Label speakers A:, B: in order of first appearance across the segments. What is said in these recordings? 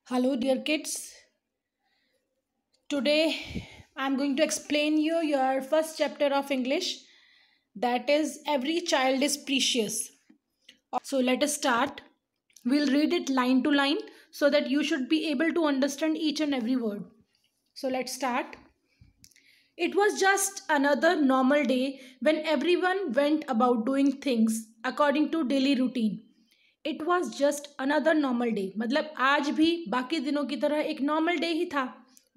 A: Hello, dear kids. Today I'm going to explain you your first chapter of English, that is Every Child is Precious. So let us start. We'll read it line to line so that you should be able to understand each and every word. So let's start. It was just another normal day when everyone went about doing things according to daily routine. It was just another normal day, मतलब आज भी बाकी दिनों की तरह एक normal day ही था.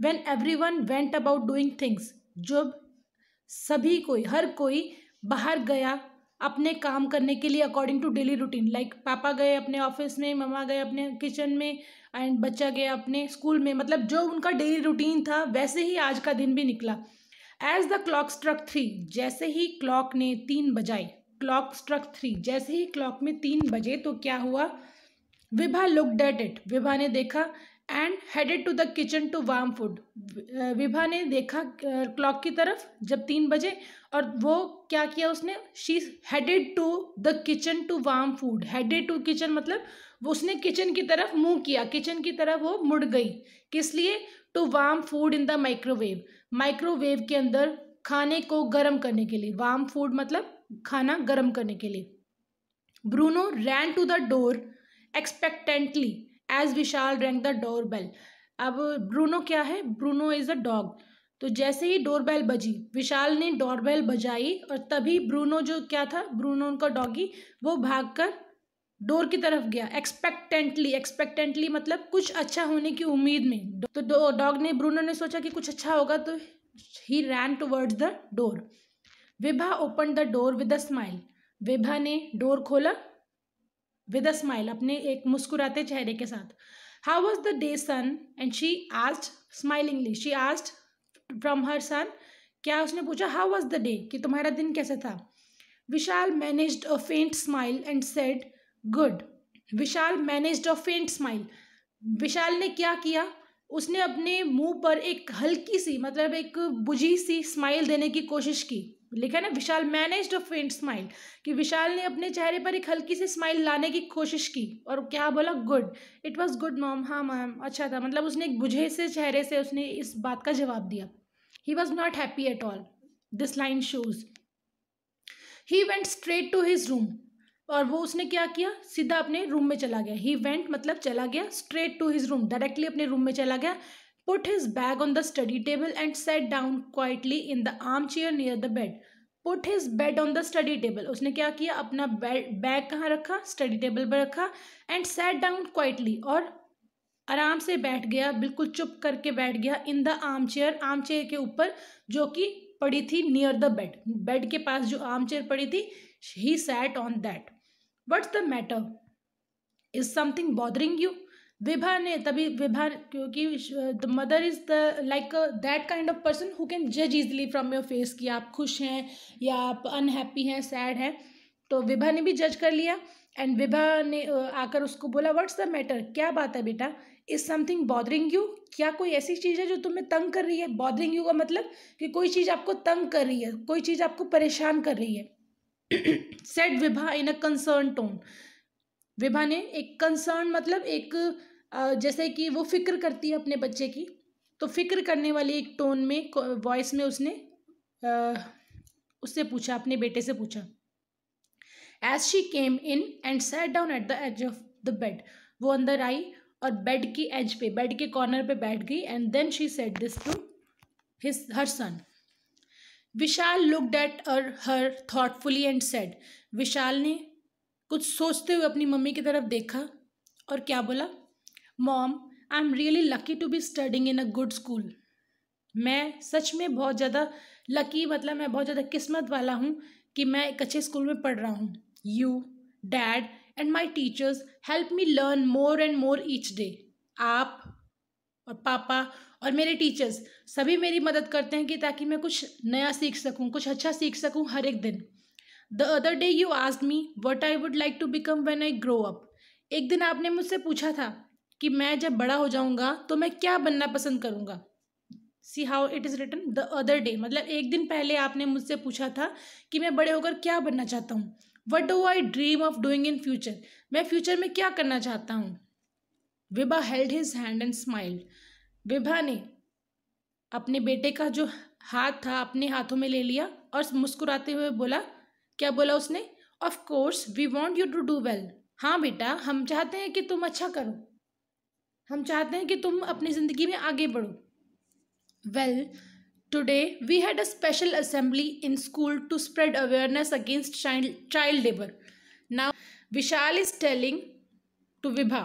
A: When every one went about doing things, जब सभी कोई हर कोई बाहर गया अपने काम करने के लिए according to daily routine. Like पापा गए अपने ऑफिस में, मम्मा गए अपने किचन में एंड बच्चा गया अपने स्कूल में. मतलब जो उनका डेली रूटीन था वैसे ही आज का दिन भी निकला. एज द क्लॉक स्ट्रक 3, जैसे ही क्लॉक ने 3 बजाए. क्लॉक स्ट्रक 3, जैसे ही क्लॉक में 3 बजे तो क्या हुआ. Vibha looked at it, Vibha ने देखा. And headed to the kitchen to warm food, Vibha ने देखा क्लॉक की तरफ जब 3 बजे, और वो क्या किया उसने. She headed to the kitchen to warm food. Headed to kitchen मतलब वो उसने किचन की तरफ मुंह किया, किचन की तरफ वो मुड़ गई. किस लिए. To warm food in the microwave, microwave के अंदर खाने को गर्म करने के लिए. वार्म फूड मतलब खाना गर्म करने के लिए. Bruno ran to the door expectantly as Vishal rang the door bell. अब ब्रूनो क्या है, ब्रूनो इज अ डॉग. तो जैसे ही डोरबेल बजी, विशाल ने डोरबेल बजाई और तभी ब्रूनो जो क्या था, ब्रूनो उनका डॉगी, वो भागकर डोर की तरफ गया. एक्सपेक्टेंटली, एक्सपेक्टेंटली मतलब कुछ अच्छा होने की उम्मीद में. तो डॉग ने, ब्रूनो ने सोचा कि कुछ अच्छा होगा, तो ही ran towards the door. Vibha open the door with a smile, Vibha ने डोर खोला विद अ स्माइल, अपने एक मुस्कुराते चेहरे के साथ. How was the day son, and she asked smilingly, she asked from her son. क्या उसने पूछा, हाउ वॉज द डे, कि तुम्हारा दिन कैसे था. विशाल managed a faint smile and said good. Vishal managed a faint smile, विशाल ने क्या किया, उसने अपने मुंह पर एक हल्की सी मतलब एक बुझी सी स्माइल देने की कोशिश की. लिखा ना, विशाल मैनेज्ड अ फेंट स्माइल, कि विशाल ने अपने चेहरे पर एक हल्की सी स्माइल लाने की कोशिश की और क्या बोला, good. It was good mom, हाँ मैम अच्छा था. मतलब उसने एक बुझे से चेहरे से उसने इस बात का जवाब दिया. He was not happy at all. This line shows. He went straight to his room, और वो उसने क्या किया, सीधा अपने रूम में चला गया. ही वेंट मतलब चला गया, straight to his room directly अपने रूम में चला गया. Put his bag on the study table and set down quietly in the arm chair near the bed. Put his bed on the study table, उसने क्या किया, अपना bag कहाँ रखा, स्टडी टेबल पर रखा. एंड सेट डाउन क्वाइटली, और आराम से बैठ गया, बिल्कुल चुप करके बैठ गया. इन the arm chair, arm chair के ऊपर जो कि पड़ी थी नियर द बेड, बेड के पास जो आर्म चेयर पड़ी थी. He sat on that. What's the matter, is something bothering you. Vibha ने तभी, विभा क्योंकि the mother is the like that kind of person who can जज इजली फ्रॉम योर फेस कि आप खुश हैं या आप अनहैप्पी हैं, सैड हैं. तो विभा ने भी जज कर लिया. एंड विभा ने आकर उसको बोला, व्हाट्स द मैटर, क्या बात है बेटा. इज समथिंग बॉदरिंग यू, क्या कोई ऐसी चीज़ है जो तुम्हें तंग कर रही है. बॉदरिंग यू का मतलब कि कोई चीज़ आपको तंग कर रही है, कोई चीज़ आपको परेशान कर रही है. Said Vibha in a concern tone, Vibha ने एक कंसर्न मतलब एक जैसे कि वो फिक्र करती है अपने बच्चे की, तो फिक्र करने वाली एक टोन में, वॉइस में उसने उससे पूछा, अपने बेटे से पूछा. As she came in and sat down at the as of the bed, वो अंदर आई और बेड की एज पे, बेड के कॉर्नर पे बैठ गई. And then she said this to her son. Vishal looked at her thoughtfully and said, Vishal ने कुछ सोचते हुए अपनी मम्मी की तरफ देखा और क्या बोला, mom I am really lucky to be studying in a good school. मैं सच में बहुत ज़्यादा लकी, मतलब मैं बहुत ज़्यादा किस्मत वाला हूँ कि मैं एक अच्छे स्कूल में पढ़ रहा हूँ. You dad and my teachers help me learn more and more each day. आप और पापा और मेरे टीचर्स सभी मेरी मदद करते हैं कि ताकि मैं कुछ नया सीख सकूं, कुछ अच्छा सीख सकूं हर एक दिन. The other day you asked me what I would like to become when I grow up. एक दिन आपने मुझसे पूछा था कि मैं जब बड़ा हो जाऊंगा तो मैं क्या बनना पसंद करूंगा. See how it is written, the other day मतलब एक दिन पहले आपने मुझसे पूछा था कि मैं बड़े होकर क्या बनना चाहता हूँ. What do I dream of doing in future, मैं फ्यूचर में क्या करना चाहता हूँ. Vibha held his hand and smiled. Vibha ने अपने बेटे का जो हाथ था अपने हाथों में ले लिया और मुस्कुराते हुए बोला, क्या बोला उसने? Of course we want you to do well. हाँ बेटा, हम चाहते हैं कि तुम अच्छा करो, हम चाहते हैं कि तुम अपनी ज़िंदगी में आगे बढ़ो। Well, today we had a special assembly in school to spread awareness against child labour. Now Vishal is telling to Vibha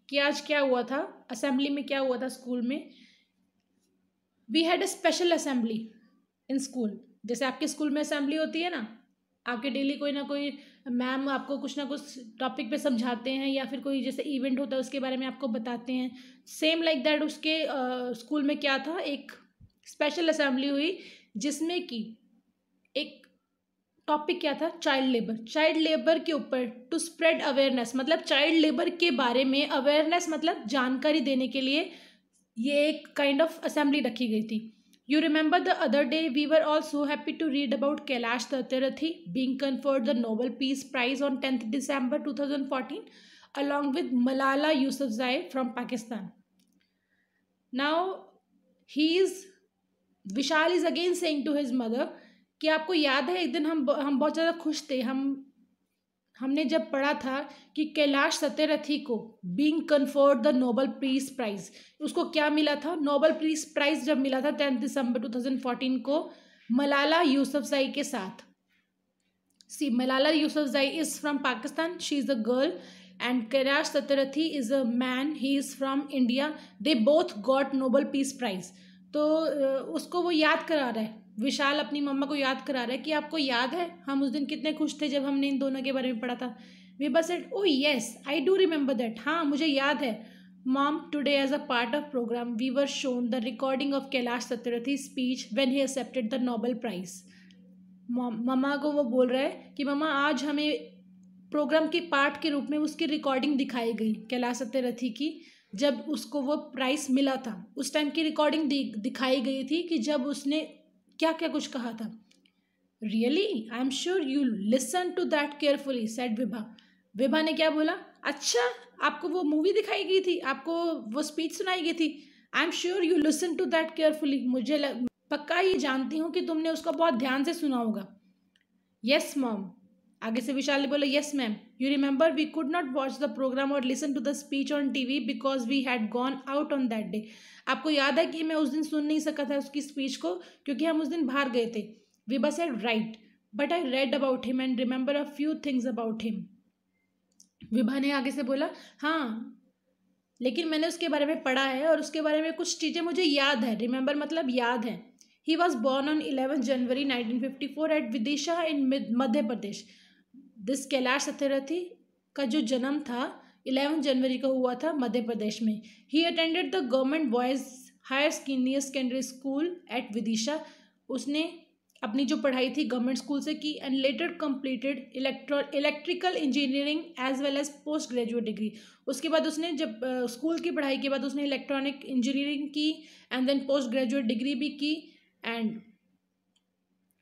A: कि आज क्या हुआ था, असेंबली में क्या हुआ था स्कूल में। We had a special assembly in school. जैसे आपके स्कूल में असेंबली होती है ना, आपके डेली कोई ना कोई मैम आपको कुछ ना कुछ टॉपिक पे समझाते हैं या फिर कोई जैसे इवेंट होता है उसके बारे में आपको बताते हैं। सेम लाइक दैट उसके स्कूल में क्या था, एक स्पेशल असेंबली हुई जिसमें कि एक टॉपिक क्या था, चाइल्ड लेबर। चाइल्ड लेबर के ऊपर टू स्प्रेड अवेयरनेस, मतलब चाइल्ड लेबर के बारे में अवेयरनेस मतलब जानकारी देने के लिए ये एक काइंड ऑफ असेंबली रखी गई थी। You remember the other day we were all so happy to read about Kailash Satyarthi being conferred the Nobel Peace Prize on 10th December 2014 along with Malala Yousafzai from Pakistan. Now Vishal is again saying to his mother कि आपको याद है एक दिन हम बहुत ज़्यादा खुश थे, हमने जब पढ़ा था कि कैलाश सत्यरथी को being conferred the Nobel peace prize, उसको क्या मिला था, नोबल पीस प्राइज जब मिला था 10 दिसंबर 2014 को मलाला यूसुफजई के साथ। See, Malala Yousafzai is from Pakistan, she is a girl, and Kailash Satyarthi is a man, he is from India. They both got Nobel peace prize. तो उसको वो याद करा रहा है, विशाल अपनी मम्मा को याद करा रहा है कि आपको याद है हम उस दिन कितने खुश थे जब हमने इन दोनों के बारे में पढ़ा था। Vibha said, oh yes I do remember that. हाँ मुझे याद है mom, today as a part of programme we were shown the recording of Kailash Satyarthi speech when he accepted the Nobel prize. मम्मा को वो बोल रहा है कि मम्मा आज हमें प्रोग्राम के पार्ट के रूप में उसकी रिकॉर्डिंग दिखाई गई कैलाश सत्यरथी की, जब उसको वो प्राइज़ मिला था उस टाइम की रिकॉर्डिंग दिखाई गई थी कि जब उसने क्या क्या कुछ कहा था। Really I am sure you listen to that carefully said Vibha. Vibha ने क्या बोला, अच्छा आपको वो मूवी दिखाई गई थी, आपको वो स्पीच सुनाई गई थी। I am sure you listen to that carefully, मुझे पक्का ये जानती हूँ कि तुमने उसको बहुत ध्यान से सुना होगा। यस मॉम, आगे से विशाल ने बोला, yes ma'am, you remember we could not watch the programme और listen to the speech on TV because we had gone out on that day. आपको याद है कि मैं उस दिन सुन नहीं सका था उसकी स्पीच को क्योंकि हम उस दिन बाहर गए थे। Vibha said, right, but I read about him and remember a few things about him. Vibha ने आगे से बोला, हाँ लेकिन मैंने उसके बारे में पढ़ा है और उसके बारे में कुछ चीज़ें मुझे याद है। रिमेंबर मतलब याद है। He was born on 11 January 1954 at Vidisha in Madhya Pradesh. This Kailash Satyarthi का जो जन्म था 11 जनवरी को हुआ था मध्य प्रदेश में। He attended the government boys higher senior secondary school at Vidisha. उसने अपनी जो पढ़ाई थी गवर्नमेंट स्कूल से की and later completed electrical engineering as well as post graduate degree. उसके बाद उसने जब स्कूल की पढ़ाई के बाद उसने इलेक्ट्रॉनिक इंजीनियरिंग की and then post graduate degree भी की। एंड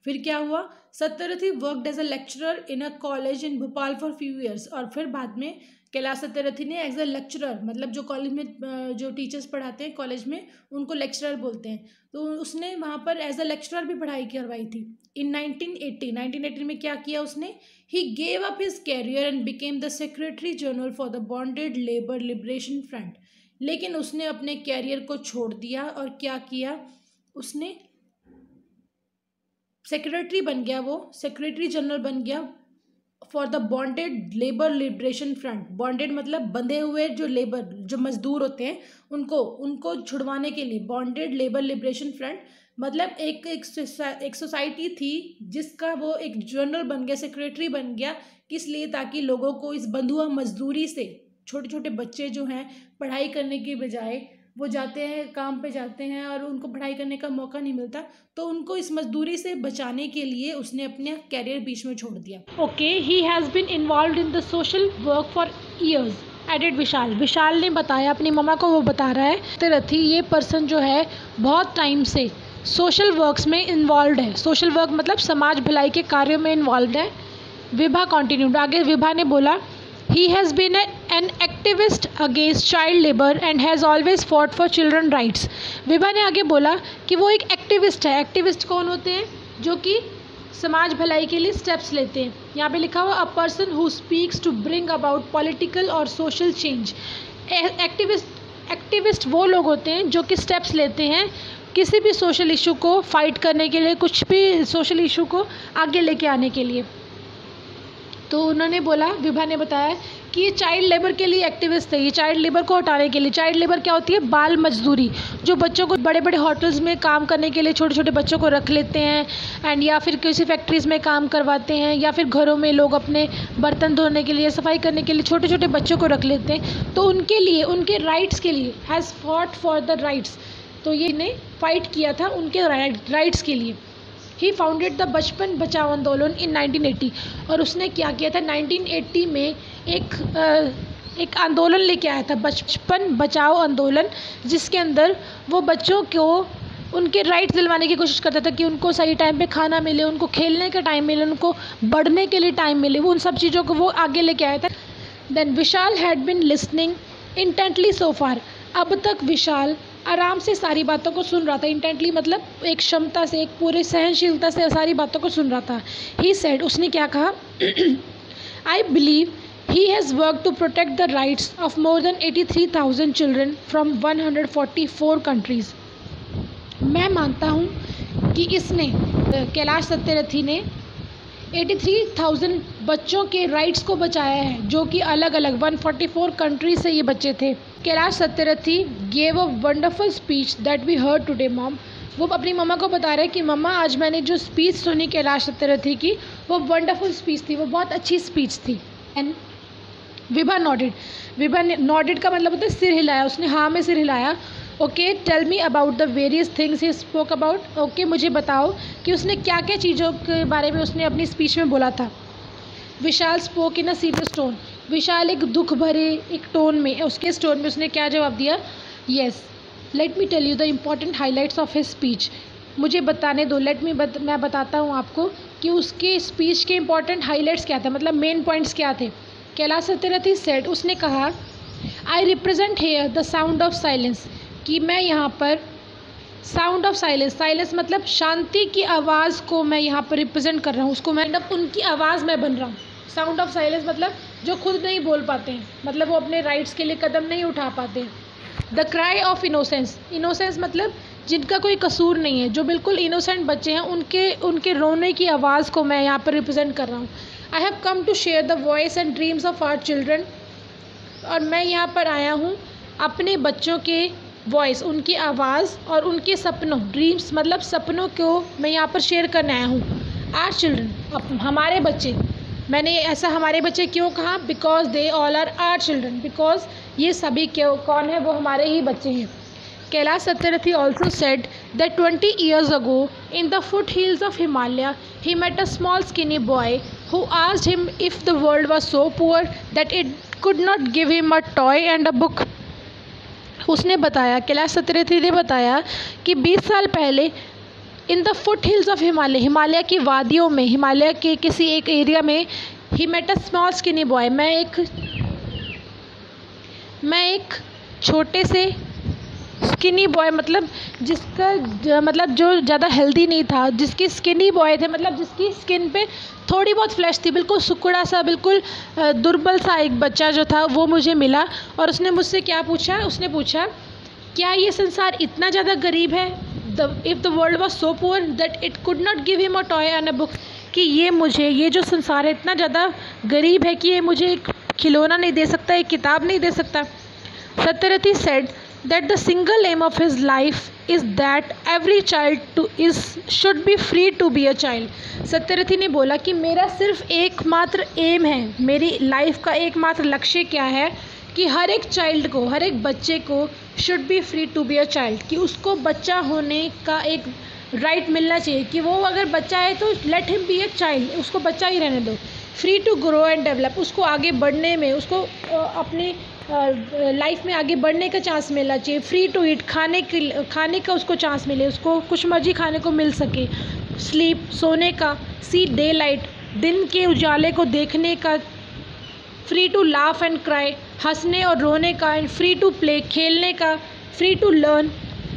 A: फिर क्या हुआ, Satyarthi worked as a lecturer in a college in Bhopal for few years. और फिर बाद में कैलाश सत्यरथी ने एज अ लेक्चरर, मतलब जो कॉलेज में जो टीचर्स पढ़ाते हैं कॉलेज में उनको लेक्चरर बोलते हैं, तो उसने वहाँ पर एज अ लेक्चरर भी पढ़ाई करवाई थी। इन 1980 में क्या किया उसने, he gave up his career and became the secretary general for the bonded labour liberation front. लेकिन उसने अपने कैरियर को छोड़ दिया और क्या किया, उसने सेक्रेटरी बन गया, वो सेक्रेटरी जनरल बन गया for the bonded labour liberation front. Bonded मतलब बंधे हुए जो लेबर जो मजदूर होते हैं उनको छुड़वाने के लिए बॉन्डेड लेबर लिबरेशन फ्रंट। मतलब एक सोसाइटी थी जिसका वो एक जनरल बन गया, सेक्रेटरी बन गया, किस लिए, ताकि लोगों को इस बंधुआ मजदूरी से, छोटे छोटे बच्चे जो हैं पढ़ाई करने के बजाय वो जाते हैं काम पे जाते हैं और उनको पढ़ाई करने का मौका नहीं मिलता, तो उनको इस मजदूरी से बचाने के लिए उसने अपना कैरियर बीच में छोड़ दिया। Okay, he has been involve in the social work for years added Vishal. Vishal ने बताया अपनी मम्मा को, वो बता रहा है सत्यरथी ये पर्सन जो है बहुत टाइम से सोशल वर्क्स में इन्वॉल्व है। सोशल वर्क मतलब समाज भलाई के कार्यों में इन्वॉल्व है। विभा कंटिन्यूड, आगे विभा ने बोला, He has been an activist against child labor and has always fought for children rights. Vibha ने आगे बोला कि वो एक एक्टिविस्ट है. एक्टिविस्ट कौन होते हैं? जो कि समाज भलाई के लिए स्टेप्स लेते हैं. यहाँ पे लिखा हुआ a person who speaks to bring about political और सोशल चेंज. एक्टिविस्ट वो लोग होते हैं जो कि स्टेप्स लेते हैं किसी भी सोशल इशू को फाइट करने के लिए, कुछ भी सोशल इशू को आगे लेके आने के लिए. तो उन्होंने बोला, विभा ने बताया कि ये चाइल्ड लेबर के लिए एक्टिविस्ट है. ये चाइल्ड लेबर को हटाने के लिए. चाइल्ड लेबर क्या होती है? बाल मजदूरी. जो बच्चों को बड़े बड़े होटल्स में काम करने के लिए छोटे छोटे बच्चों को रख लेते हैं एंड या फिर किसी फैक्ट्रीज़ में काम करवाते हैं, या फिर घरों में लोग अपने बर्तन धोने के लिए, सफाई करने के लिए छोटे छोटे बच्चों को रख लेते हैं. तो उनके लिए, उनके राइट्स के लिए, has fought for the rights. तो ये ने फाइट किया था उनके राइट्स के लिए. ही फाउंडेड द बचपन बचाओ आंदोलन इन 1980. और उसने क्या किया था? 1980 में एक आंदोलन लेके आया था, बचपन बचाओ आंदोलन, जिसके अंदर वो बच्चों को उनके राइट्स दिलवाने की कोशिश करता था कि उनको सही टाइम पे खाना मिले, उनको खेलने का टाइम मिले, उनको बढ़ने के लिए टाइम मिले. वो उन सब चीज़ों को वो आगे लेके आया था. Then Vishal had been listening intently so far. अब तक विशाल आराम से सारी बातों को सुन रहा था. इंटेंटली मतलब एक क्षमता से, एक पूरे सहनशीलता से सारी बातों को सुन रहा था. ही सेड, उसने क्या कहा? I believe he has work to protect the rights of more than 83,000 children from 144 countries. मैं मानता हूँ कि इसने, कैलाश सत्यार्थी ने 83,000 बच्चों के राइट्स को बचाया है, जो कि अलग अलग 144 कंट्री से ये बच्चे थे. Kailash Satyarthi gave a wonderful speech that we heard today mom. वो अपनी मम्मा को बता रहे हैं कि मम्मा आज मैंने जो स्पीच सुनी कैलाश सत्यार्थी की, वो वंडरफुल स्पीच थी, वो बहुत अच्छी स्पीच थी. And Vibha nodded. विभा ने नॉडेड का मतलब होता है सिर हिलाया. उसने हाँ में सिर हिलाया. Okay, tell me about the various things he spoke about. Okay, मुझे बताओ कि उसने क्या क्या चीज़ों के बारे में उसने अपनी स्पीच में बोला था. Vishal spoke in a serious tone. Vishal एक दुख भरे एक टोन में, उसके इस टोन में उसने क्या जवाब दिया? Yes, let me tell you the important highlights of his speech. मुझे बताने दो, मैं बताता हूँ आपको कि उसके स्पीच के इम्पॉर्टेंट हाईलाइट्स क्या थे, मतलब मेन पॉइंट्स क्या थे. कैलाश सत्यार्थी सेड, उसने कहा, I represent here the sound of silence. कि मैं यहाँ पर साउंड ऑफ साइलेंस, साइलेंस मतलब शांति की आवाज़ को मैं यहाँ पर रिप्रेजेंट कर रहा हूँ. उसको मैं उनकी आवाज़ में बन रहा हूँ. साउंड ऑफ साइलेंस मतलब जो खुद नहीं बोल पाते हैं, मतलब वो अपने राइट्स के लिए कदम नहीं उठा पाते हैं. The cry of innocence. Innocence मतलब जिनका कोई कसूर नहीं है, जो बिल्कुल इनोसेंट बच्चे हैं, उनके रोने की आवाज़ को मैं यहाँ पर रिप्रेजेंट कर रहा हूँ. I have come to share the voice and dreams of our children. और मैं यहाँ पर आया हूँ अपने बच्चों के वॉइस, उनकी आवाज़ और उनके सपनों, ड्रीम्स मतलब सपनों को मैं यहाँ पर शेयर करने आया हूँ. आवर चिल्ड्रन, हमारे बच्चे. मैंने ऐसा हमारे बच्चे क्यों कहा? Because they all are our children. Because ये सभी क्यों कौन है? वो हमारे ही बच्चे हैं. Kailash Satyarthi also said that 20 years ago in the foothills of Himalaya he met a small skinny boy who asked him if the world was so poor that it could not give him a toy and a book. उसने बताया, कैलाश सत्यार्थी ने बताया कि 20 साल पहले in the foot hills of Himalaya, Himalaya की वादियों में, हिमालय के किसी एक एरिया में, he met a small skinny boy, मैं एक छोटे से स्किनी बॉय मतलब जिसका मतलब जो ज़्यादा हेल्दी नहीं था, जिसकी स्किनी बॉय थे मतलब जिसकी स्किन पे थोड़ी बहुत फ्लैश थी, बिल्कुल सुकड़ा सा, बिल्कुल दुर्बल सा एक बच्चा जो था वो मुझे मिला. और उसने मुझसे क्या पूछा? उसने पूछा, क्या ये संसार इतना ज़्यादा गरीब है? If the world was so poor that it could not give him a toy and a book. कि ये जो संसार है इतना ज़्यादा गरीब है कि ये मुझे एक खिलौना नहीं दे सकता, एक किताब नहीं दे सकता. Satyarthi said that the single aim of his life is that every child should be free to be a child. Satyarthi ने बोला कि मेरा सिर्फ एकमात्र एम है, मेरी लाइफ का एकमात्र लक्ष्य क्या है कि हर एक चाइल्ड को, हर एक बच्चे को should be free to be a child, कि उसको बच्चा होने का एक राइट मिलना चाहिए, कि वो अगर बच्चा है तो let him be a child, उसको बच्चा ही रहने दो. Free to grow and develop, उसको आगे बढ़ने में, उसको अपने लाइफ में आगे बढ़ने का चांस मिलना चाहिए. फ्री टू ईट, खाने का उसको चांस मिले, उसको कुछ मर्जी खाने को मिल सके. स्लीप, सोने का. सी डे लाइट, दिन के उजाले को देखने का free to laugh and cry, हंसने और रोने का, एंड फ्री टू प्ले, खेलने का, फ्री टू लर्न,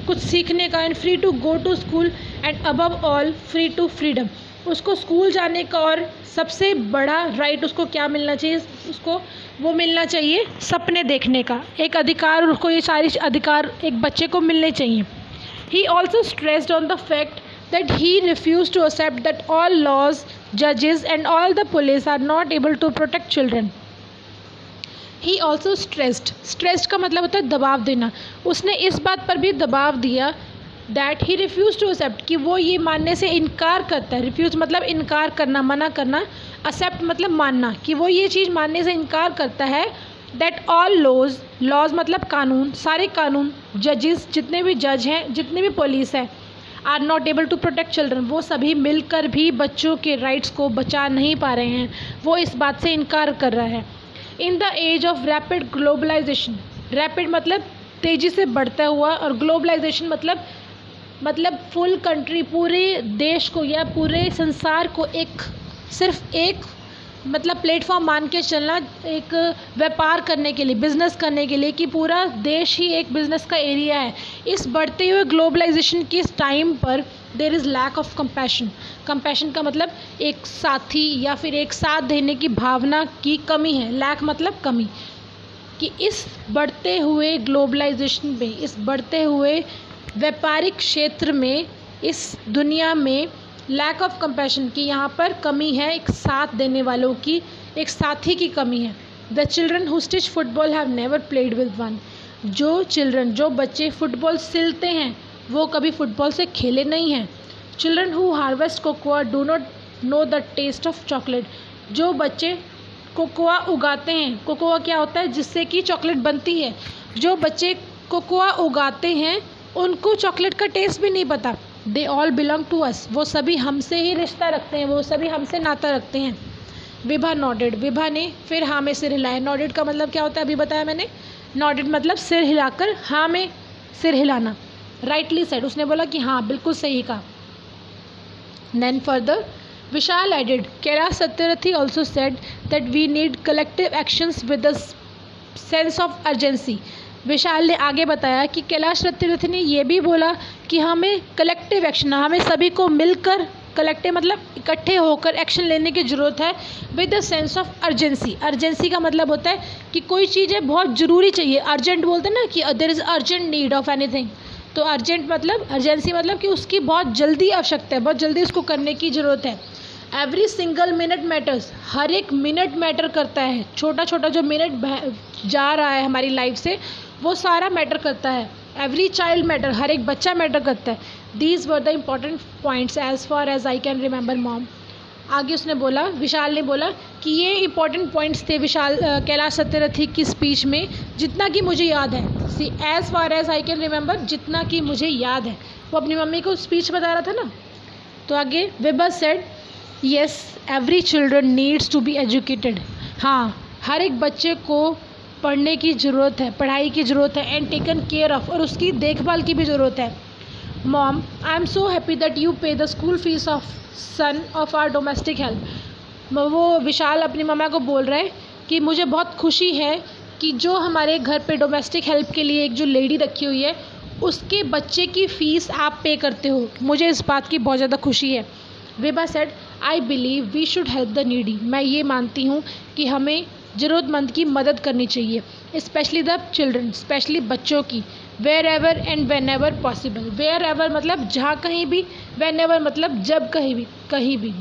A: कुछ सीखने का, and free to go to school, and above all free to freedom. उसको स्कूल जाने का और सबसे बड़ा राइट उसको क्या मिलना चाहिए, उसको वो मिलना चाहिए सपने देखने का एक अधिकार, और उसको ये सारी अधिकार एक बच्चे को मिलने चाहिए। He also stressed on the fact that he refused to accept that all laws, judges and all the police are not able to protect children. He also stressed का मतलब होता है दबाव देना। उसने इस बात पर भी दबाव दिया that he refused to accept कि वो ये मानने से इनकार करता है। refuse मतलब इनकार करना, मना करना, accept मतलब मानना, कि वो ये चीज़ मानने से इनकार करता है that all laws मतलब कानून, सारे कानून, जजेस जितने भी जज हैं, जितने भी पुलिस है, are not able to protect children, वो सभी मिलकर भी बच्चों के राइट्स को बचा नहीं पा रहे हैं। वो इस बात से इनकार कर रहा है। In the as of rapid globalisation, rapid मतलब तेज़ी से बढ़ता हुआ, और ग्लोबलाइजेशन मतलब फुल कंट्री, पूरे देश को या पूरे संसार को सिर्फ एक मतलब प्लेटफॉर्म मान के चलना, एक व्यापार करने के लिए, बिज़नेस करने के लिए, कि पूरा देश ही एक बिज़नेस का एरिया है। इस बढ़ते हुए ग्लोबलाइजेशन के इस टाइम पर there is lack of compassion. Compassion का मतलब एक साथी या फिर एक साथ देने की भावना की कमी है। लैक मतलब कमी, कि इस बढ़ते हुए ग्लोबलाइजेशन में, इस बढ़ते हुए व्यापारिक क्षेत्र में, इस दुनिया में लैक ऑफ कंपैशन की यहाँ पर कमी है, एक साथ देने वालों की, एक साथी की कमी है। The children who stitch football have never played with one. जो बच्चे फुटबॉल सिलते हैं वो कभी फुटबॉल से खेले नहीं हैं। Children who harvest cocoa do not know the taste of chocolate. जो बच्चे कोकोआ उगाते हैं, कोकोआ क्या होता है, जिससे कि चॉकलेट बनती है। जो बच्चे कोकोआ उगाते हैं उनको चॉकलेट का टेस्ट भी नहीं पता। They all belong to us, वो सभी हमसे ही रिश्ता रखते हैं, वो सभी हमसे नाता रखते हैं। विभा नॉडेड, विभा ने फिर हाँ में सिर हिलाया। नॉडेड का मतलब क्या होता है, अभी बताया मैंने। नॉडेड मतलब सिर हिलाकर, हाँ में सिर हिलाना। राइटली सेड, उसने बोला कि हाँ बिल्कुल सही कहा। Then further Vishal added, Kailash Satyarthi also said that we need collective actions with a sense of urgency. Vishal ने आगे बताया कि कैलाश सत्यार्थी ने यह भी बोला कि हमें कलेक्टिव एक्शन, हमें सभी को मिलकर, कलेक्टिव मतलब इकट्ठे होकर एक्शन लेने की ज़रूरत है with the sense of urgency. Urgency का मतलब होता है कि कोई चीज़ बहुत ज़रूरी चाहिए। अर्जेंट बोलते हैं ना कि there is urgent need of anything. तो अर्जेंट मतलब, अर्जेंसी मतलब कि उसकी बहुत जल्दी आवश्यकता है, बहुत जल्दी उसको करने की ज़रूरत है। एवरी सिंगल मिनट मैटर्स, हर एक मिनट मैटर करता है। छोटा छोटा जो मिनट जा रहा है हमारी लाइफ से, वो सारा मैटर करता है। एवरी चाइल्ड मैटर, हर एक बच्चा मैटर करता है। These were the important points as far as I can remember mom. आगे उसने बोला, विशाल ने बोला कि ये इंपॉर्टेंट पॉइंट्स थे कैलाश सत्यार्थी की स्पीच में, जितना कि मुझे याद है। See as far as I can remember, जितना कि मुझे याद है। वो अपनी मम्मी को स्पीच बता रहा था ना। तो आगे Vibha said yes every children needs to be educated. हाँ, हर एक बच्चे को पढ़ने की ज़रूरत है, पढ़ाई की ज़रूरत है। एंड टेकन केयर ऑफ, और उसकी देखभाल की भी ज़रूरत है। Mom I am so happy that you pay the school fees of son of our domestic help. वो विशाल अपनी मम्मा को बोल रहे हैं कि मुझे बहुत खुशी है कि जो हमारे घर पे डोमेस्टिक हेल्प के लिए एक जो लेडी रखी हुई है, उसके बच्चे की फ़ीस आप पे करते हो। मुझे इस बात की बहुत ज़्यादा खुशी है। Vibha said I believe we should help the needy. मैं ये मानती हूँ कि हमें ज़रूरतमंद की मदद करनी चाहिए। स्पेशली द चिल्ड्रन, स्पेशली बच्चों की। Wherever and whenever possible. Wherever मतलब जहाँ कहीं भी, वेन एवर मतलब जब कहीं भी,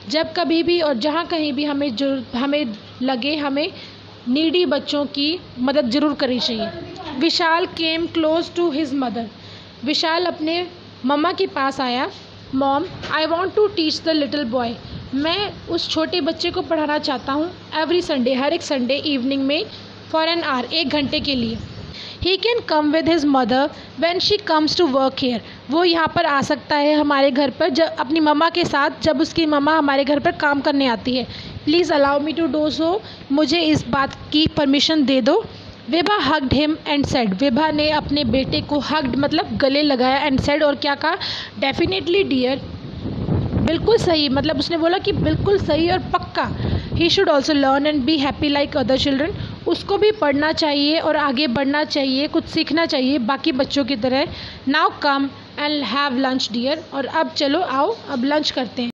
A: जब कभी भी और जहाँ कहीं भी हमें लगे, हमें नीडी बच्चों की मदद ज़रूर करनी चाहिए। Vishal came close to his mother. Vishal अपने मम्मा के पास आया। Mom I want to teach the little boy. मैं उस छोटे बच्चे को पढ़ाना चाहता हूँ एवरी संडे, हर एक संडे इवनिंग में, फॉर एन आवर, 1 घंटे के लिए। He can come with his mother when she comes to work here. वो यहाँ पर आ सकता है हमारे घर पर, जब अपनी मम्मा के साथ, जब उसकी मम्मा हमारे घर पर काम करने आती है। Please allow me to do so. मुझे इस बात की परमिशन दे दो। Vibha hugged him and said. Vibha ने अपने बेटे को हग्ड मतलब गले लगाया, एंड सेड और क्या कहा, डेफिनेटली डियर, बिल्कुल सही, मतलब उसने बोला कि बिल्कुल सही और पक्का। He should also learn and be happy like other children. उसको भी पढ़ना चाहिए और आगे बढ़ना चाहिए, कुछ सीखना चाहिए बाकी बच्चों की तरह। Now come and have lunch dear. और अब चलो आओ अब लंच करते हैं।